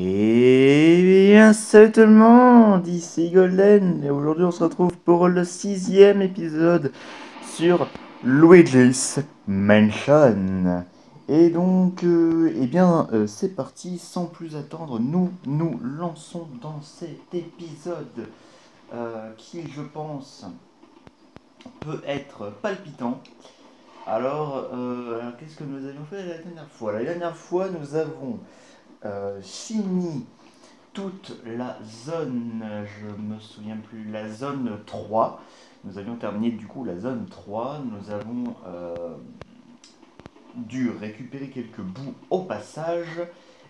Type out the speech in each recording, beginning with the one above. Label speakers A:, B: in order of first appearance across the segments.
A: Et bien, salut tout le monde, ici Golden, et aujourd'hui on se retrouve pour le 6e épisode sur Luigi's Mansion. Et donc, c'est parti, sans plus attendre, nous nous lançons dans cet épisode qui, je pense, peut être palpitant. Alors, qu'est-ce que nous avions fait la dernière fois? La dernière fois, nous avons fini toute la zone, je me souviens plus, la zone 3. Nous avions terminé du coup la zone 3. Nous avons dû récupérer quelques bouts au passage.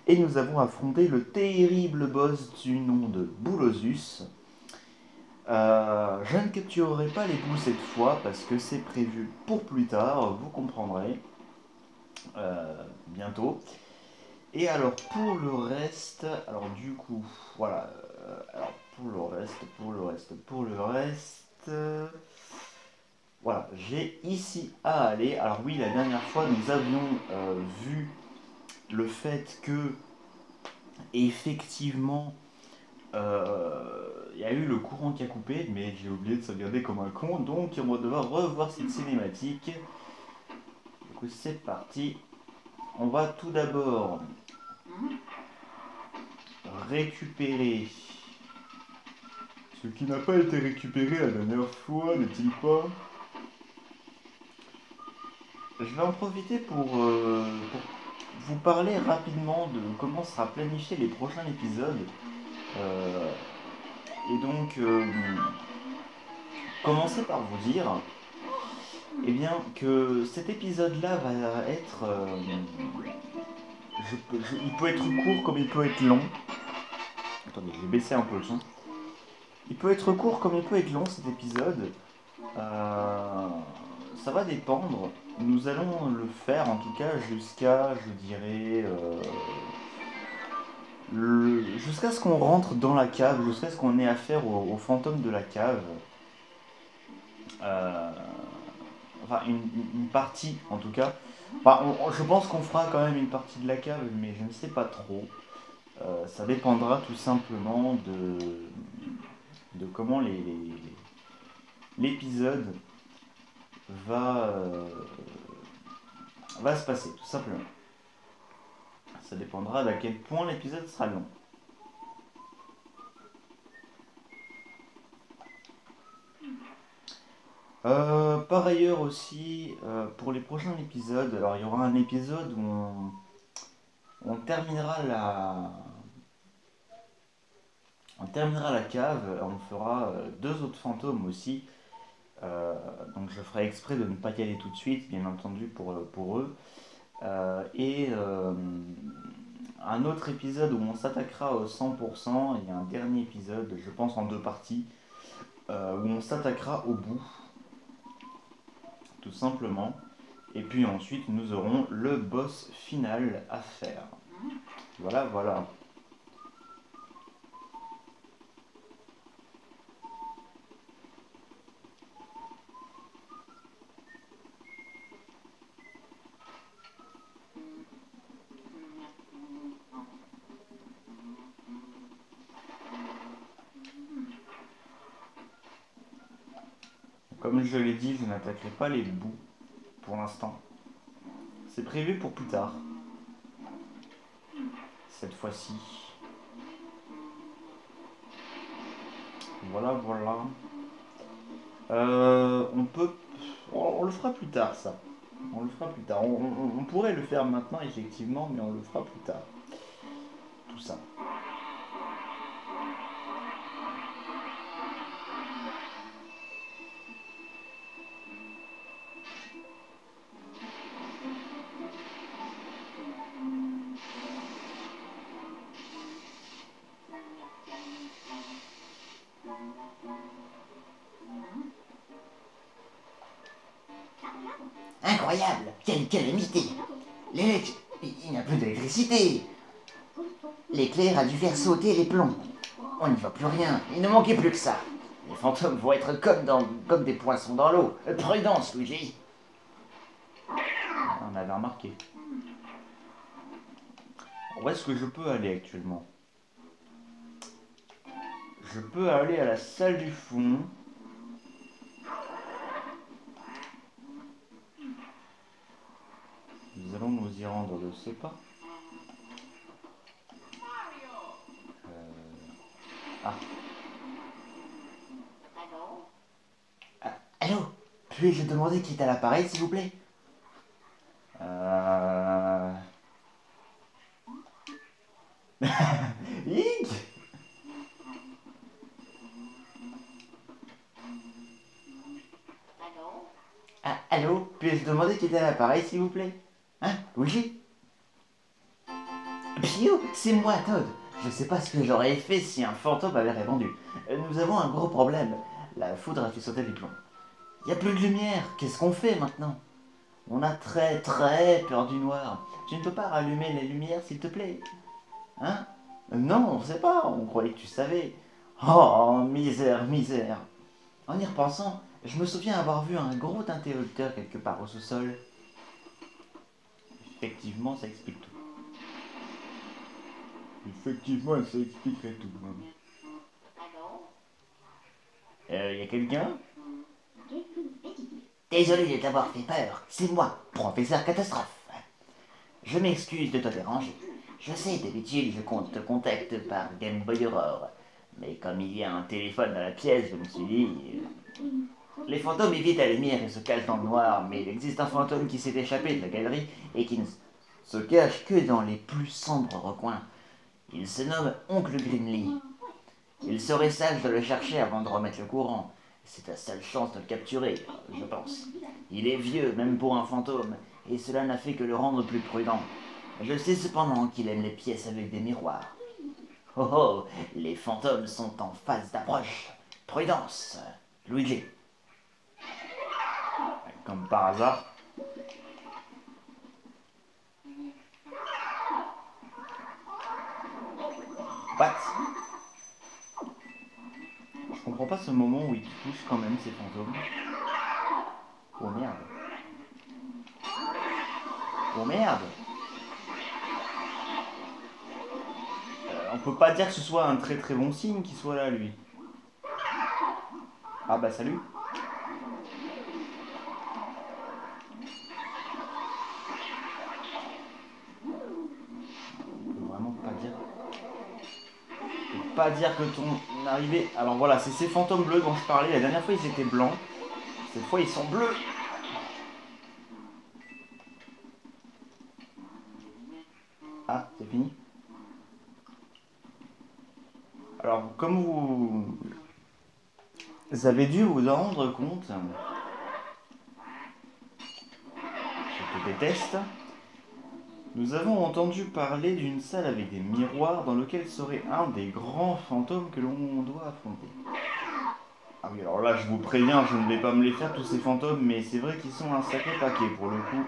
A: Et nous avons affronté le terrible boss du nom de Boulosus. Je ne capturerai pas les bouts cette fois parce que c'est prévu pour plus tard, vous comprendrez bientôt. Et alors pour le reste, alors du coup, voilà, alors pour le reste, voilà, j'ai ici à aller. Alors oui, la dernière fois, nous avions vu le fait que, effectivement, il y a eu le courant qui a coupé, mais j'ai oublié de sauvegarder comme un con, donc on va devoir revoir cette cinématique. Du coup, c'est parti. On va tout d'abord récupérer ce qui n'a pas été récupéré la dernière fois, n'est-il pas? Je vais en profiter pour vous parler rapidement de comment sera planifié les prochains épisodes. Euh, et donc, commencer par vous dire eh bien, que cet épisode-là va être... il peut être court comme il peut être long. Attendez, je vais baisser un peu le son. Il peut être court comme il peut être long cet épisode. Ça va dépendre. Nous allons le faire en tout cas jusqu'à, je dirais, jusqu'à ce qu'on rentre dans la cave, jusqu'à ce qu'on ait affaire au fantôme de la cave. Euh, enfin, une partie en tout cas. Enfin, je pense qu'on fera quand même une partie de la cave, mais je ne sais pas trop. Ça dépendra tout simplement de comment l'épisode va, va se passer, tout simplement. Ça dépendra d'à quel point l'épisode sera long. Par ailleurs aussi, pour les prochains épisodes, alors il y aura un épisode où on terminera on terminera la cave, on fera deux autres fantômes aussi. Euh, donc je ferai exprès de ne pas y aller tout de suite, bien entendu, pour eux. Et un autre épisode où on s'attaquera au 100%, et un dernier épisode, je pense en deux parties, où on s'attaquera au bout, tout simplement. Et puis ensuite, nous aurons le boss final à faire. Voilà, voilà. Comme je l'ai dit, je n'attaquerai pas les bouts pour l'instant. C'est prévu pour plus tard. Cette fois-ci. Voilà, voilà. On peut... On le fera plus tard, ça. On le fera plus tard. On pourrait le faire maintenant, effectivement, mais on le fera plus tard. Tout ça.
B: Incroyable! Quelle calamité! Il n'y a plus d'électricité! L'éclair a dû faire sauter les plombs. On n'y voit plus rien. Il ne manquait plus que ça. Les fantômes vont être comme des poissons dans l'eau. Prudence, Luigi!
A: On avait remarqué. Où est-ce que je peux aller actuellement? je peux aller à la salle du fond. Nous allons nous y rendre de ce pas. Ah.
B: Allô? Puis-je demander qui est à l'appareil, s'il vous plaît?
A: Hic.
B: Allô? Puis-je demander qui est à l'appareil, s'il vous plaît? Hein? Oui? Pio, c'est moi, Todd. Je sais pas ce que j'aurais fait si un fantôme avait répondu. Nous avons un gros problème. La foudre a fait sauter les plombs. Y a plus de lumière. Qu'est-ce qu'on fait maintenant? On a très très peur du noir. Tu ne peux pas rallumer les lumières, s'il te plaît? Hein? Non, on sait pas. On croyait que tu savais. Oh, misère, misère. En y repensant, je me souviens avoir vu un gros interrupteur quelque part au sous-sol.
A: Effectivement, ça explique tout. Effectivement, ça expliquerait tout. Y a quelqu'un?
B: Désolé de t'avoir fait peur. C'est moi, professeur Catastrophe. Je m'excuse de te déranger. Je sais, d'habitude, je te contacte par Game Boy Aurore. Mais comme il y a un téléphone dans la pièce, je me suis dit... Les fantômes évitent la lumière et se cachent dans le noir, mais il existe un fantôme qui s'est échappé de la galerie et qui ne se cache que dans les plus sombres recoins. Il se nomme Oncle Grimly. Il serait sage de le chercher avant de remettre le courant. C'est ta seule chance de le capturer, je pense. Il est vieux, même pour un fantôme, et cela n'a fait que le rendre plus prudent. Je sais cependant qu'il aime les pièces avec des miroirs. Oh oh, les fantômes sont en phase d'approche. Prudence, Luigi.
A: Comme par hasard.
B: What?
A: Je comprends pas ce moment où ils touchent quand même ces fantômes.
B: Oh merde. Oh merde.
A: On peut pas dire que ce soit un très très bon signe qu'il soit là, lui. Ah bah salut. On peut vraiment pas dire. On peut pas dire que ton arrivée. Alors voilà, c'est ces fantômes bleus dont je parlais. La dernière fois ils étaient blancs. Cette fois ils sont bleus. Ah, c'est fini. Alors, comme vous avez dû vous en rendre compte, je te déteste, nous avons entendu parler d'une salle avec des miroirs dans lequel serait un des grands fantômes que l'on doit affronter. Ah oui, alors là, je vous préviens, je ne vais pas me les faire tous ces fantômes, mais c'est vrai qu'ils sont un sacré paquet pour le coup.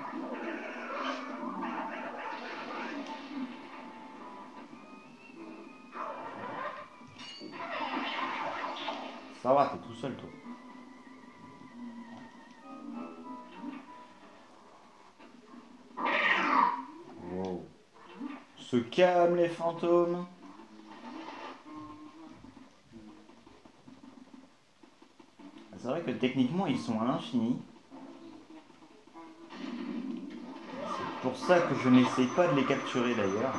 A: Ça va, t'es tout seul, toi. Wow. Se calme, les fantômes. C'est vrai que techniquement, ils sont à l'infini. C'est pour ça que je n'essaye pas de les capturer, d'ailleurs.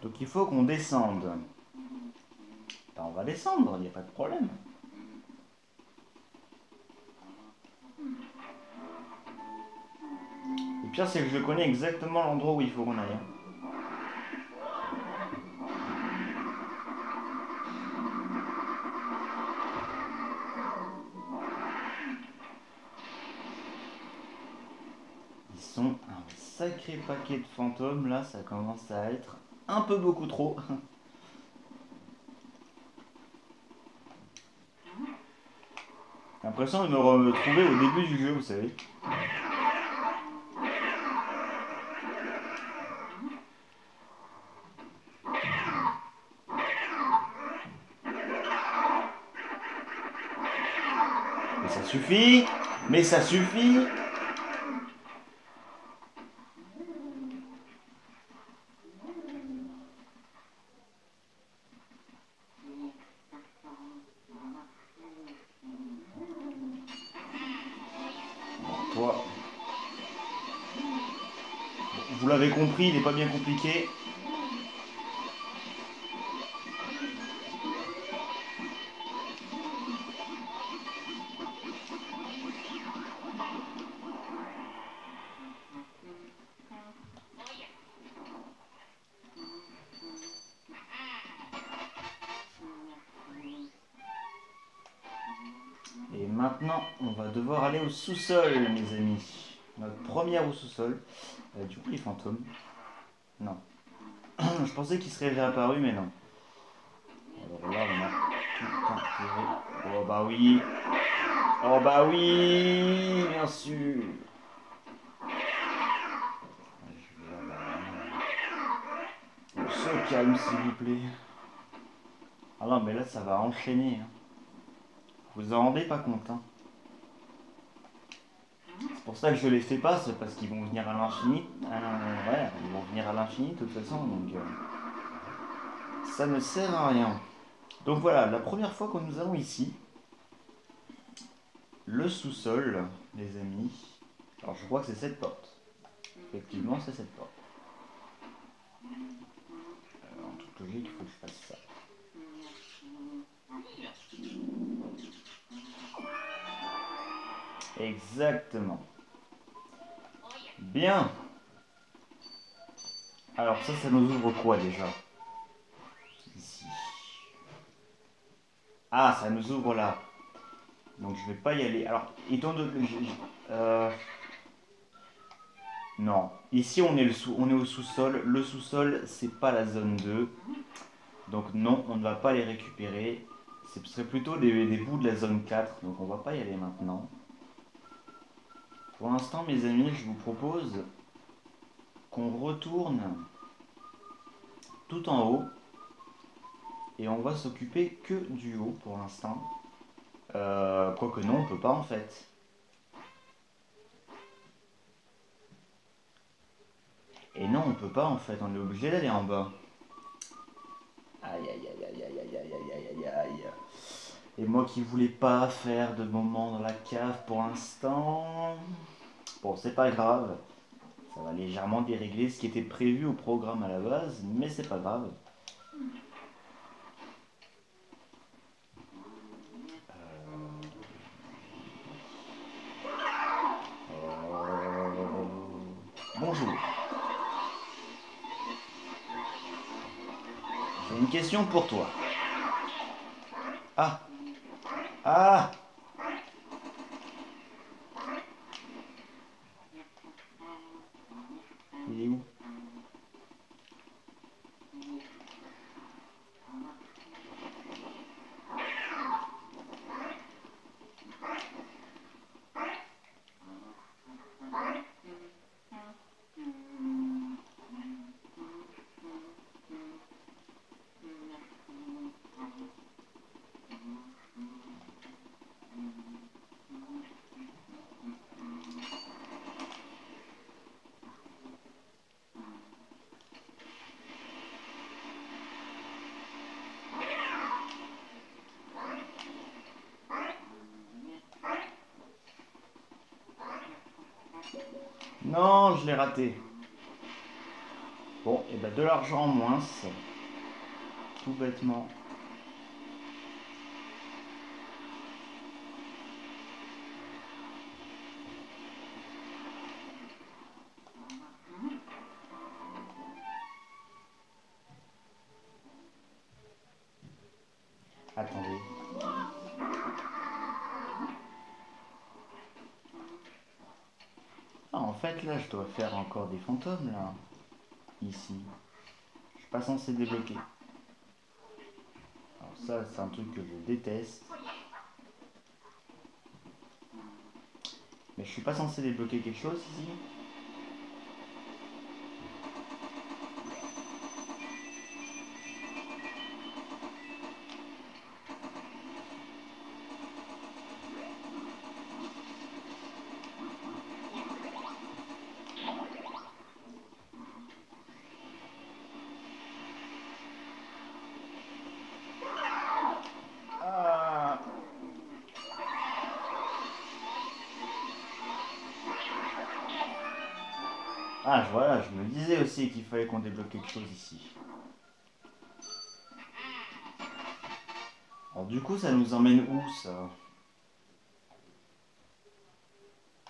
A: Donc il faut qu'on descende. Ben, on va descendre, il n'y a pas de problème. Le pire, c'est que je connais exactement l'endroit où il faut qu'on aille. Ils sont un sacré paquet de fantômes, là, ça commence à être un peu beaucoup trop. J'ai l'impression de me retrouver au début du jeu, vous savez. Et ça suffit. Mais ça suffit. Bon, toi, vous l'avez compris, il n'est pas bien compliqué. Et maintenant, on va devoir aller au sous-sol, mes amis. Notre première au sous-sol. Du coup, les fantômes. Non. Je pensais qu'ils seraient réapparus, mais non. Alors là, on a tout intérêt. Oh bah oui. Oh bah oui, bien sûr. On se calme, s'il vous plaît. Ah non, mais là, ça va enchaîner. Hein. Vous en rendez pas compte, hein. C'est pour ça que je les fais pas, c'est parce qu'ils vont venir à l'infini. Ouais, ils vont venir à l'infini de toute façon, donc ça ne sert à rien. Donc voilà, la première fois que nous allons ici, le sous-sol, les amis. Alors je crois que c'est cette porte. Effectivement, c'est cette porte. En toute logique, il faut que je fasse ça. Exactement. Bien. Alors ça nous ouvre quoi déjà? Ici. Ah, ça nous ouvre là. Donc je vais pas y aller. Alors, étant donné... non. Ici, on est au sous-sol. Le sous-sol, c'est pas la zone 2. Donc non, on ne va pas les récupérer. Ce serait plutôt des bouts de la zone 4. Donc on va pas y aller maintenant. Pour l'instant, mes amis, je vous propose qu'on retourne tout en haut. Et on va s'occuper que du haut pour l'instant. Quoique non, on peut pas en fait. Et non, on peut pas en fait, on est obligé d'aller en bas. Aïe aïe aïe aïe aïe aïe aïe aïe aïe aïe. Et moi qui voulais pas faire de moment dans la cave pour l'instant. Bon, c'est pas grave. Ça va légèrement dérégler ce qui était prévu au programme à la base, mais c'est pas grave. Bonjour. J'ai une question pour toi. Ah. Ah. Il est où? Non, je l'ai raté. Bon, et ben de l'argent en moins, tout bêtement. Attendez. Ah, en fait, là, je dois faire encore des fantômes, là. Ici. Je suis pas censé débloquer. Alors ça, c'est un truc que je déteste. Mais je suis pas censé débloquer quelque chose ici. Ah, voilà, je me disais aussi qu'il fallait qu'on débloque quelque chose ici. Alors du coup, ça nous emmène où, ça?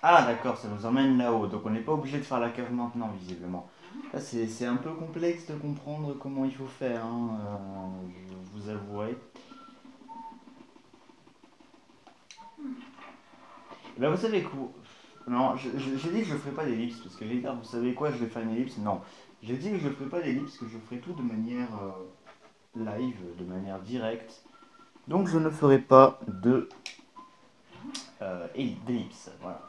A: Ah, d'accord, ça nous emmène là-haut. Donc on n'est pas obligé de faire la cave maintenant, visiblement. Là, c'est un peu complexe de comprendre comment il faut faire, hein, je vous avouerai. Eh ben, vous savez quoi? Non, j'ai dit que je ne ferai pas d'ellipse, parce que j'ai dit, ah, vous savez quoi, je vais faire une ellipse. Non, j'ai dit que je ne ferai pas d'ellipse, que je ferai tout de manière live, de manière directe. Donc je ne ferai pas de d'ellipse. Voilà.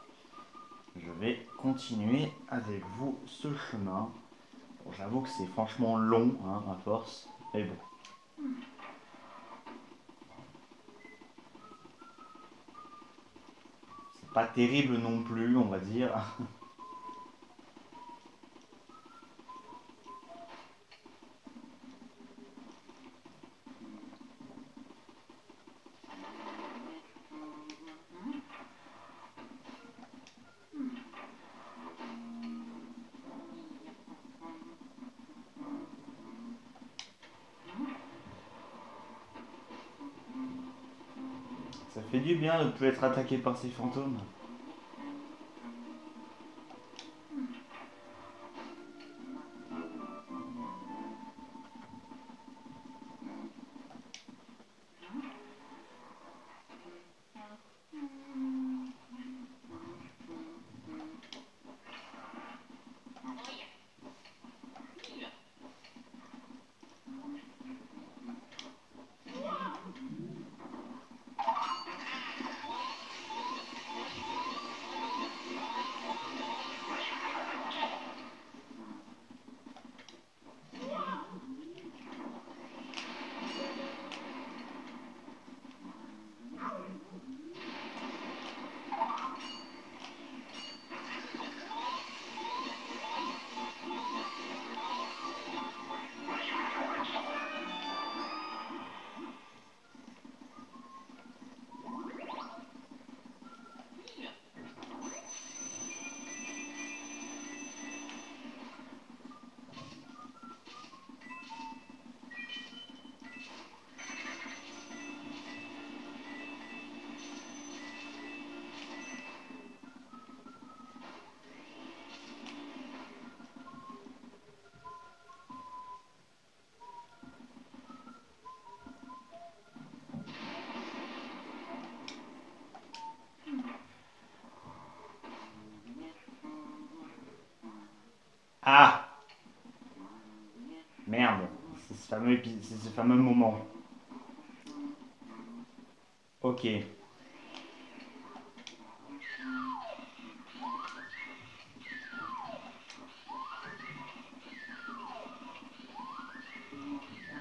A: Je vais continuer avec vous ce chemin. Bon, j'avoue que c'est franchement long, hein, à force, mais bon. C'est pas terrible non plus, on va dire. Ça fait du bien de ne plus être attaqué par ces fantômes. Ah! Merde, c'est ce fameux moment. Ok.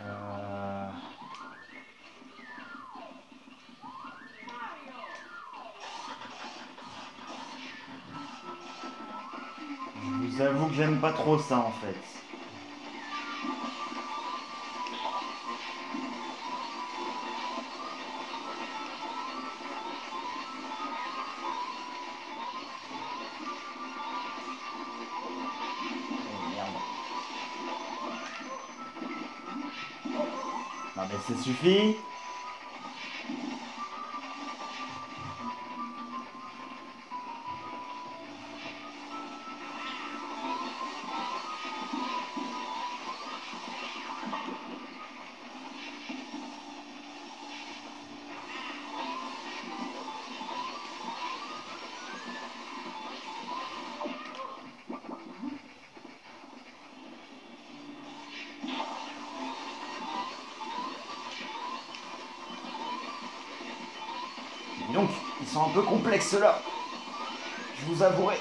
A: Euh, Je vous avoue que j'aime pas trop ça en fait. Oh, merde. Non mais ça suffit. Et donc, ils sont un peu complexes là. Je vous avouerai.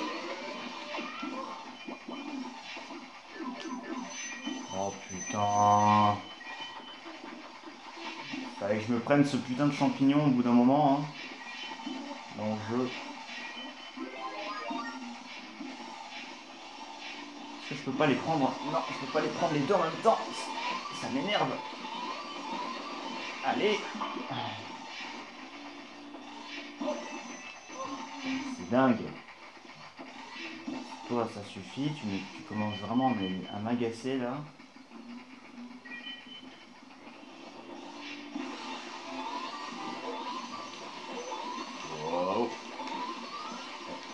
A: Oh putain. Fallait que je me prenne ce putain de champignon au bout d'un moment. Hein. Dans le jeu. Est-ce que je peux pas les prendre? Non, je peux pas les prendre les deux en même temps. Ça m'énerve. Allez. C'est dingue. toi, ça suffit. Tu commences vraiment à m'agacer là. Wow.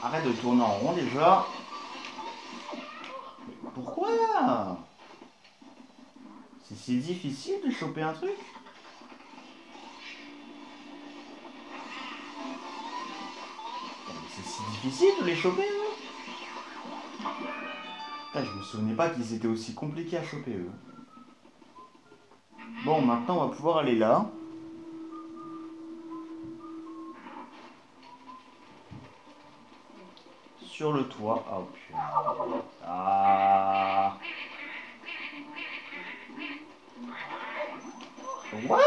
A: Arrête de tourner en rond déjà. Mais pourquoi? C'est si difficile de choper un truc? C'est si difficile de les choper, eux? Putain, je me souvenais pas qu'ils étaient aussi compliqués à choper, eux. Bon, maintenant on va pouvoir aller là. Sur le toit. Ah, oh, putain. Ah. What?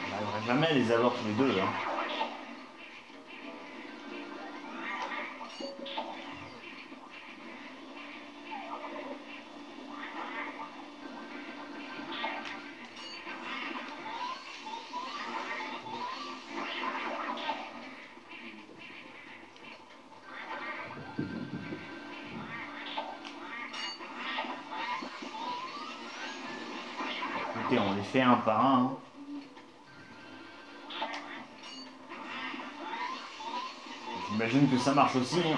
A: On n'arrivera jamais à les avoir tous les deux, hein. Écoutez, on les fait un par un, hein. J'imagine que ça marche aussi, hein.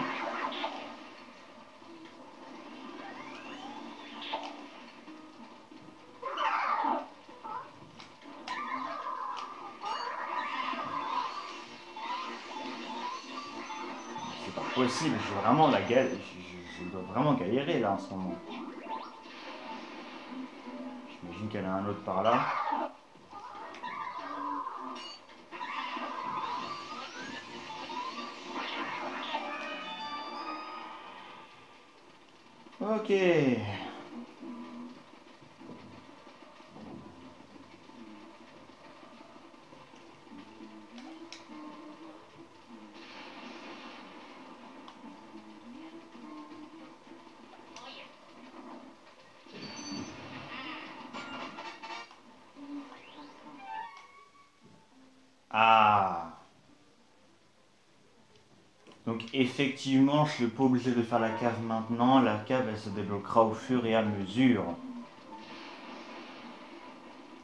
A: C'est pas possible, j'ai vraiment la galère. Je dois vraiment galérer là en ce moment. J'imagine qu'il y en a un autre par là. Ok. Ah. Donc effectivement, je suis pas obligé de faire la cave maintenant. La cave, elle se débloquera au fur et à mesure.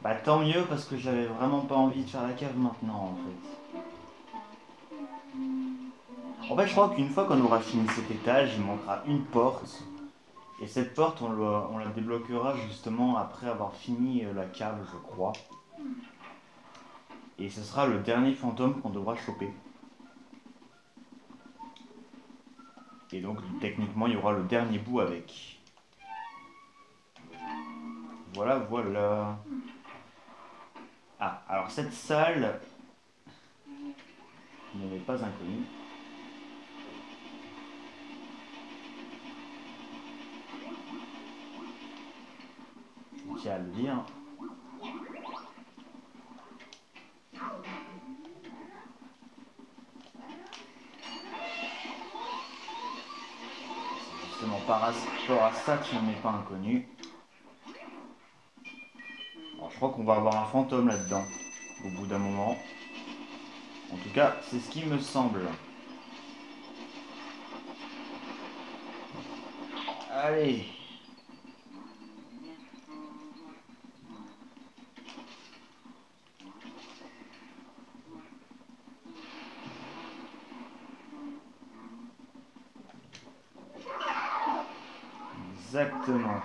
A: Bah tant mieux parce que j'avais vraiment pas envie de faire la cave maintenant en fait. En fait, je crois qu'une fois qu'on aura fini cet étage, il manquera une porte. Et cette porte, on la débloquera justement après avoir fini la cave, je crois. Et ce sera le dernier fantôme qu'on devra choper. Et donc, techniquement, il y aura le dernier bout avec. Voilà, voilà. Ah, alors cette salle ne m'est pas inconnue. Je tiens à le dire. Justement, par rapport à ça qui ne m'est pas inconnu. Alors, je crois qu'on va avoir un fantôme là-dedans, au bout d'un moment. En tout cas, c'est ce qui me semble. Allez. Exactement.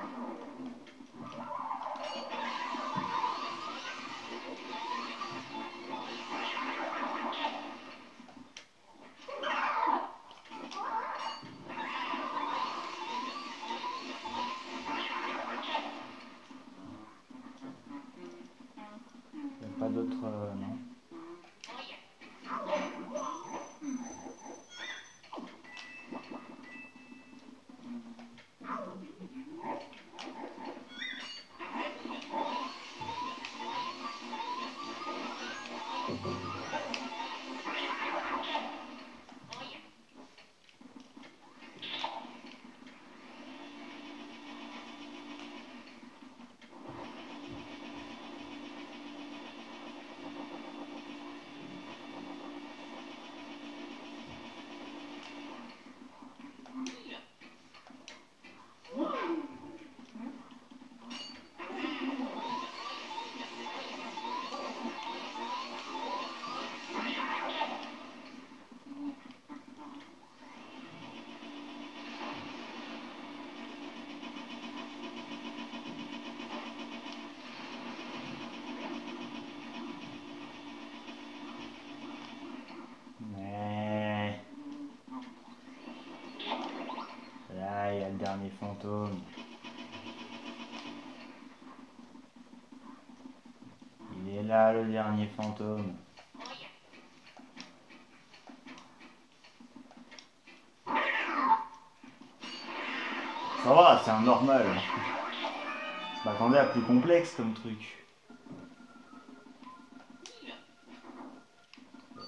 A: Il n'y a pas d'autre... non. fantôme. Il est là, le dernier fantôme. Ça va, c'est un normal. Je m'attendais à plus complexe comme truc.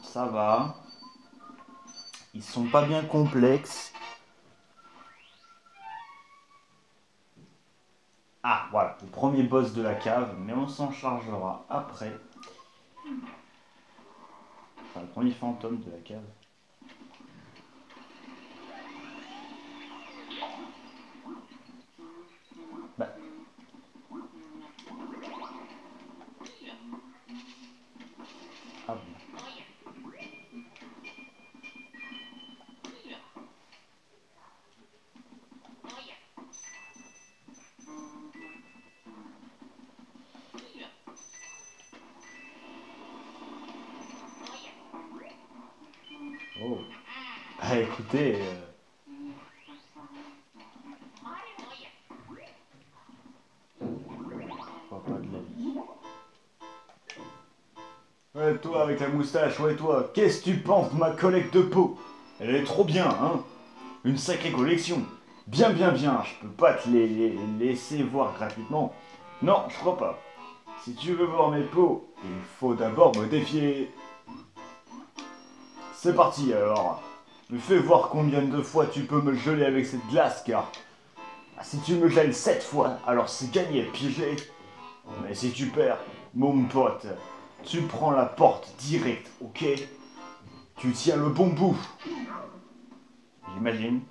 A: Ça va. Ils sont pas bien complexes. Ah, voilà, le premier boss de la cave, mais on s'en chargera après. Enfin, le premier fantôme de la cave. Bah. Ah bon. Oh. Bah écoutez... Pas de la vie. Ouais, toi avec la moustache, ouais, toi, qu'est-ce que tu penses de ma collecte de peau? Elle est trop bien, hein? Une sacrée collection. Bien, bien, bien. Je peux pas te les laisser voir gratuitement. Non, je crois pas. Si tu veux voir mes peaux, il faut d'abord me défier. C'est parti alors. Me fais voir combien de fois tu peux me geler avec cette glace, car si tu me gèles 7 fois, alors c'est gagné, piégé. Mais si tu perds, mon pote, tu prends la porte direct, ok? Tu tiens le bon bout. J'imagine.